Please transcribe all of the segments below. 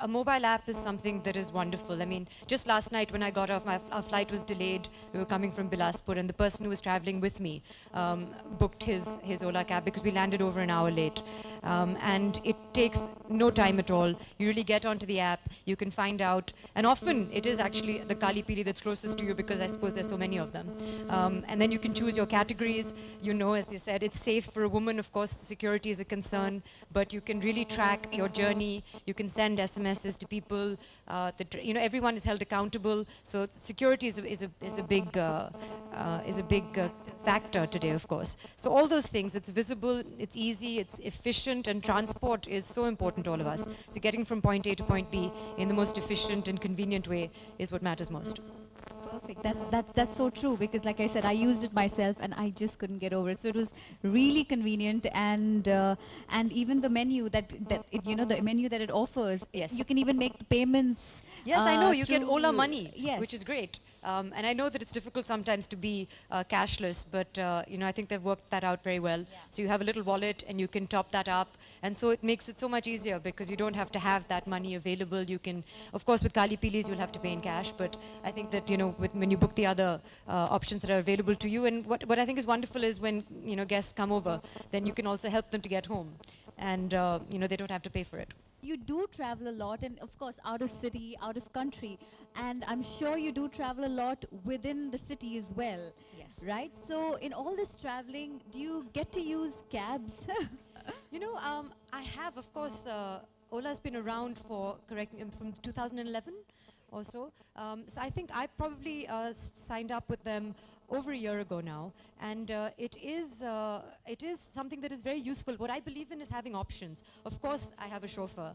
a mobile app is something that is wonderful. I mean, just last night when I got off, our flight was delayed. We were coming from Bilaspur, and the person who was traveling with me booked his Ola cab because we landed over an hour late. And it takes no time at all. You really get onto the app, you can find out, and often it is actually the Kali Pili that's closest to you because I suppose there's so many of them. And then you can choose your categories. You know, as you said, it's safe for a woman. Of course, security is a concern, but you can really track your journey. You can send SMSs to people. Everyone is held accountable. So security is a big factor today, of course. So all those things, it's visible, it's easy, it's efficient, and transport is so important to all of us. So getting from point A to point B in the most efficient and convenient way is what matters most. Perfect. That's so true, because like I said, I used it myself and I just couldn't get over it. So it was really convenient, and even the menu the menu that it offers. Yes. You can even make the payments. Yes, I know. You get Ola Money, yes, which is great. And I know that it's difficult sometimes to be cashless, but I think they've worked that out very well. Yeah. So you have a little wallet and you can top that up. And so it makes it so much easier because you don't have to have that money available. You can, of course, with Kali Pilis, you'll have to pay in cash. But I think that, when you book the other options that are available to you, and what I think is wonderful is when, guests come over, then you can also help them to get home. And, they don't have to pay for it. You do travel a lot, and of course out of city, out of country, and I'm sure you do travel a lot within the city as well. Yes. Right? So in all this traveling, do you get to use cabs? I have, of course. Ola's been around for, correct me, from 2011 or so. So I think I probably signed up with them over a year ago now, and it is something that is very useful. What I believe in is having options. Of course, I have a chauffeur,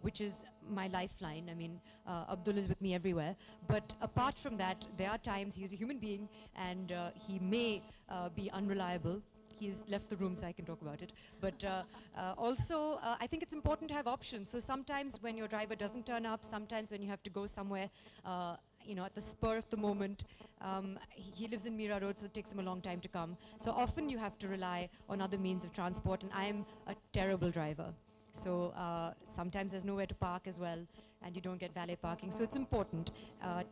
which is my lifeline. I mean, Abdul is with me everywhere. But apart from that, there are times he's a human being, and he may be unreliable. He's left the room, so I can talk about it. But also, I think it's important to have options. So sometimes when your driver doesn't turn up, sometimes when you have to go somewhere, at the spur of the moment, he lives in Mira Road, so it takes him a long time to come. So often you have to rely on other means of transport, and I'm a terrible driver. So sometimes there's nowhere to park as well, and you don't get valet parking. So it's important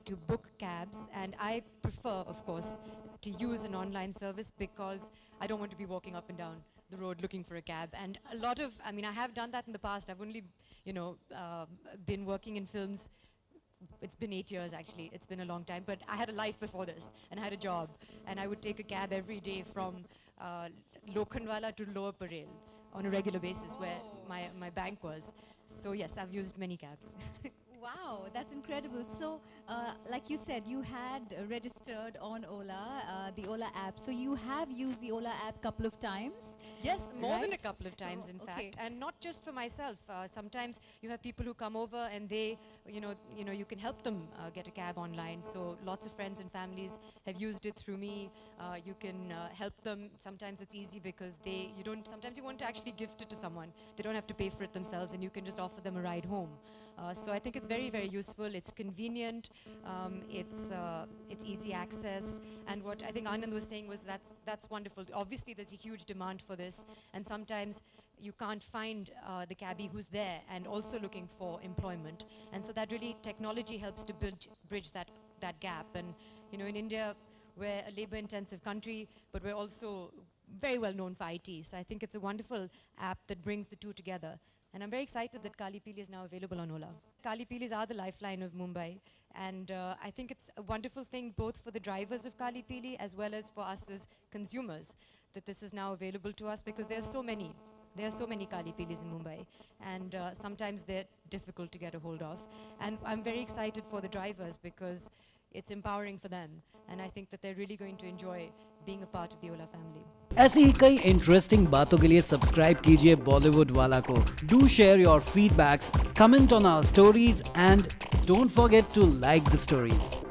to book cabs, and I prefer, of course, to use an online service because I don't want to be walking up and down the road looking for a cab. And I have done that in the past. I've only, been working in films. It's been 8 years, actually. It's been a long time. But I had a life before this, and I had a job. And I would take a cab every day from Lokhandwala to Lower Parel on a regular basis, where my bank was. So yes, I've used many cabs. Wow, that's incredible. So, like you said, you had registered on Ola, the Ola app. So you have used the Ola app a couple of times? Yes, more than a Right? couple of times, in Okay. fact. And not just for myself. Sometimes you have people who come over and they, you can help them get a cab online. So lots of friends and families have used it through me. You can help them. Sometimes it's easy because sometimes you want to actually gift it to someone. They don't have to pay for it themselves, and you can just offer them a ride home. So I think it's very, very useful. It's convenient. It's easy access. And what I think Anand was saying was that's wonderful. Obviously, there's a huge demand for this, and sometimes you can't find the cabbie who's there and also looking for employment. And so that really, technology helps to bridge that gap. And in India, we're a labor-intensive country, but we're also very well known for IT. So I think it's a wonderful app that brings the two together. And I'm very excited that Kali Pili is now available on Ola. Kali Pilis are the lifeline of Mumbai. And I think it's a wonderful thing both for the drivers of Kali Pili as well as for us as consumers that this is now available to us, because there are so many. There are so many Kali Pilis in Mumbai, and sometimes they're difficult to get a hold of. And I'm very excited for the drivers because it's empowering for them. And I think that they're really going to enjoy being a part of the Ola family. ऐसी ही कई interesting बातों के लिए subscribe कीजिए बॉलीवुड वाला को. Do share your feedbacks, comment on our stories and don't forget to like the stories.